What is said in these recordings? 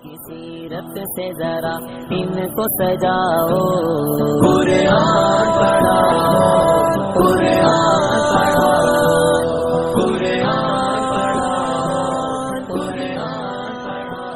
کی سیرت سے ذرا ان کو سجاؤ، قرآن پڑھاؤ، قرآن پڑھاؤ، قرآن پڑھاؤ، قرآن پڑھاؤ۔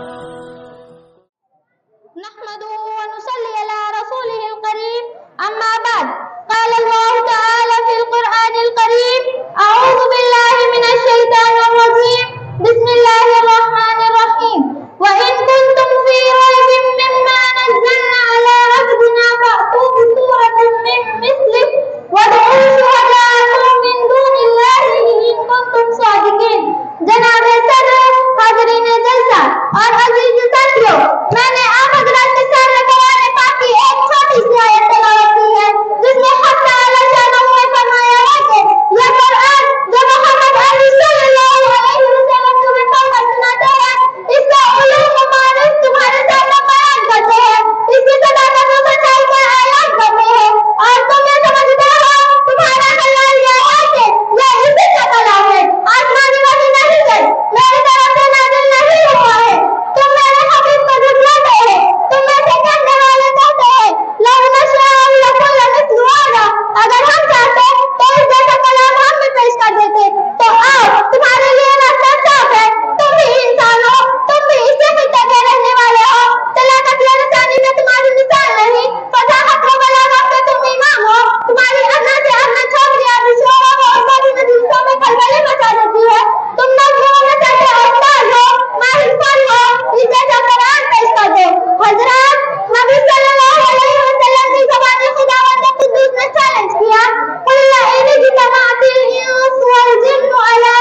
نحمده ونصلي على رسوله الكريم، أما بعد، قال الله تعالى في القرآن الكريم: أعوذ بالله من الشيطان الرجيم، بسم الله الرحمن الرحيم. وإن كنتم في ريب مما نزلنا على عبدنا فأتوا بسورة من مثله وادعوا شهداءكم من دون الله إن كنتم صادقين۔ جناب صدر، حاضرین جلسہ اور عزیز ساتھیوں، میں نے آپ حضرات کے سامنے قرآن پاک کی ایک چھوٹی سی آیت تلاوت کی ہے جس میں حق تعالی شانہ نے فرمایا ہے کہ یہ قرآن جو محمد علی صلی اللہ علیہ وسلم تمہیں پڑھ کر سناتے ہیں، اس کا علوم و معارف تمہارے سامنے بیان کرتے ہیں، اس کی صداقت و سچائی کے اعلان کرتے ہیں، اور تم یہ سمجھتے ہو تمہارا خیال یہ ہے کہ یہ اسی کا کلام ہے، آسمانی وحی نہیں ہے، میری طرف سے نازل نہیں ہوا ہے۔ تم میرے حبیب کو جھٹلاتے ہو، تم میں سے کہنے والے کہتے ہیں لو نشاء لقلنا مثل هذا، اگر ہم چاہتے تو اس جیسا کلام ہم بھی پیش کر دیتے۔ تو آؤ، تمہارے لیے راستہ صاف ہے، تم بھی انسان ہو، تم بھی اسی خطے کے رہنے والے ہو، طلاقت یا رسانی میں تمہاری مثال نہیں، فصاحت و بلاغت میں تم امام ہو، تمہاری ادنا سے ادنا چھوکریاں بھی شعروں میں اور بڑی مجلسوں میں کھلبلی مچا دیتی ہے، تم نظموں میں چلے استاد ہو، ماہر فن ہو، اس جیسا قرآن پیش کر دو۔ حضرات، نبی صلی اللہ علیہ وسلم کی زبان خداوند قدوس نے چیلنج کیا، قل لئن اجتمعت الانس والجن على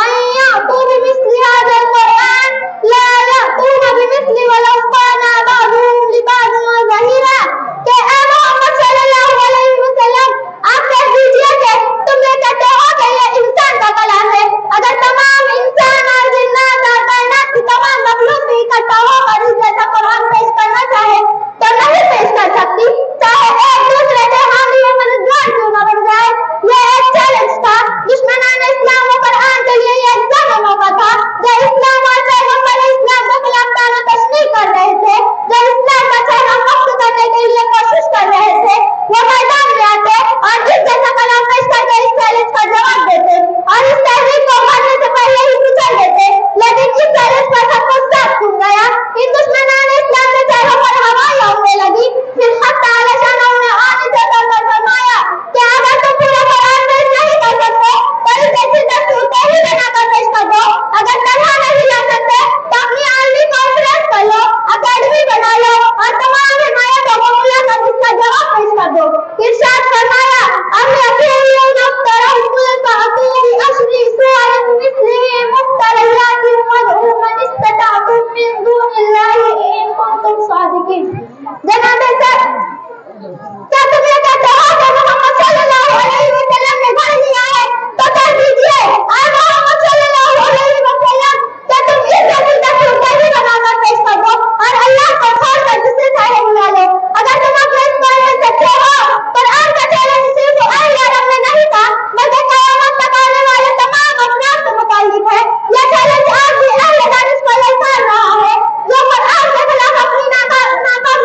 ان یأتوا بمثل هذا القرآن لا یأتون بمثله ولو كان بعضهم لبعض ظہیرا، کہ اے محمد صلی اللہ علیہ وسلم، آپ کہہ دیجئے کہ تم یہ کہتے ہو کہ یہ انسان کا کلام ہے، اگر تمام انسان اور جنات اور کائنات کی تمام مخلوق بھی اکٹھا ہو کر اس جیسا قرآن پیش کرنا چاہے تو نہیں پیش کر سکتی، چاہے ایک دوسرے کے حامی و مددگار کیوں نہ بن جائے۔ یہ ایک چیلنج تھا، دشمنان اسلام و قرآن کے لیے یہ ایگزام موقع تھا، جو اسلام اور پیغمبر اسلام کے خلاف تعین و تشریح کر رہے تھے، جو اسلام کا چہرہ مخت کرنے کے لیے کوشش کر رہے تھے، وہ میدان میں آتے اور جس جیسا کلام پیش کر کے اس چیلنج کا جواب دیتے اور اس تحریک کو ماننے سے پہلے ہی کچل دیتے، لیکن اس چیلنج پر سب کچھ صاف کھل گیا، ان دشمنان اسلام کے چہروں پر ہوائیں اڑنے لگی۔ پھر حق تعالی شانہ نے آنے سے کر فرمایا کہ اگر تم پورا قرآن پیش نہیں کر سکتے تو اس جیسی دستور کو ہی بنا کر پیش کر دو، اگر تنہا نہیں لا سکتے تو اپنی عالمی کانفرنس کر لو، اکیڈمی بنا لو اور تمام حمایتوں کو ملا کر اس کا جواب پیش کر دو۔ ارشاد فرمایا ام یقولون افتروا قل فأتوا بعشر سور مثله مفتریات وادعوا من استطعتم من دون الله ان کنتم صادقین۔ جناب صاحب، کیا تم یہ کہتے ہو کہ محمد صلی اللہ علیہ وسلم نے گھڑ لیا ہے تو کہہ دیجئے اے محمد صلی اللہ علیہ وسلم کہ تم اس جیسی دستور کو ہی بنا کر پیش کر دو اور اللہ کو چھوڑ کر جسے چاہے بلا لو۔ اگر تم اپنے اس بارے میں سچے ہو، قرآن کا چیلنج صرف اہل عرب میں نہیں تھا بلکہ قیامت تک آنے والے تمام افراد سے متعلق ہے۔ یہ چیلنج آج بھی اہل دانش کو للکار رہا ہے، جو قرآن کے خلاف اپنی ناکام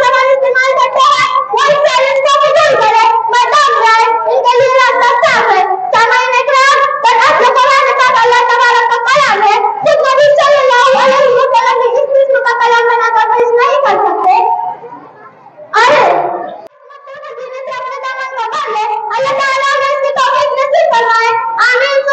زبان استعمال کرتے ہیں، وہ اس چیلنج کو قبول کرے، میدان میں آئے، ان کے لیے راستہ صاف ہے۔ سامعین اکرام، برعکس قرآن پاک اللہ تبارک کا کلام ہے، خود نبی صلی اللہ علیہ وسلم بھی اس قسم کا کلام بنا کر پیش نہیں کر سکتے۔ اللہ تعالیٰ نے اس کی توفیق نصیب فرمائے، آمین۔